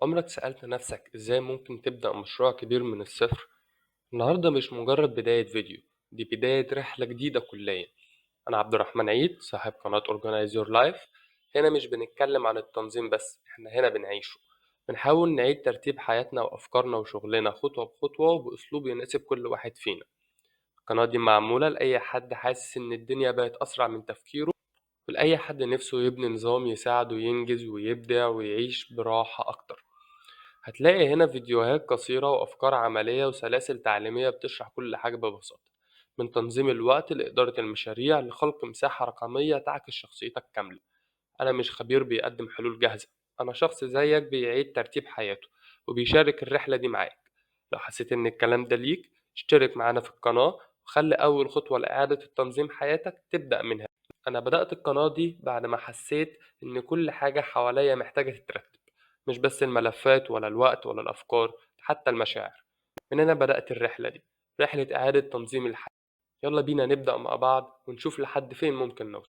عمرك سألت نفسك إزاي ممكن تبدأ مشروع كبير من الصفر؟ النهاردة مش مجرد بداية فيديو، دي بداية رحلة جديدة كليا. أنا عبد الرحمن عيد، صاحب قناة Organize Your Life. هنا مش بنتكلم عن التنظيم بس، إحنا هنا بنعيشه. بنحاول نعيد ترتيب حياتنا وأفكارنا وشغلنا خطوة بخطوة وبأسلوب يناسب كل واحد فينا. القناة دي معمولة لأي حد حاسس إن الدنيا بقت أسرع من تفكيره، ولأي حد نفسه يبني نظام يساعده ينجز ويبدع ويعيش براحة أكتر. هتلاقي هنا فيديوهات قصيرة وأفكار عملية وسلاسل تعليمية بتشرح كل حاجة ببساطة، من تنظيم الوقت لإدارة المشاريع لخلق مساحة رقمية تعكس شخصيتك كاملة. أنا مش خبير بيقدم حلول جاهزة، أنا شخص زيك بيعيد ترتيب حياته وبيشارك الرحلة دي معاك. لو حسيت إن الكلام ده ليك، اشترك معانا في القناة وخلي أول خطوة لإعادة التنظيم حياتك تبدأ منها. أنا بدأت القناة دي بعد ما حسيت إن كل حاجة حواليا محتاجة تترتب، مش بس الملفات ولا الوقت ولا الأفكار، حتى المشاعر. من هنا بدأت الرحلة دي، رحلة إعادة تنظيم الحياة. يلا بينا نبدأ مع بعض ونشوف لحد فين ممكن نوصل.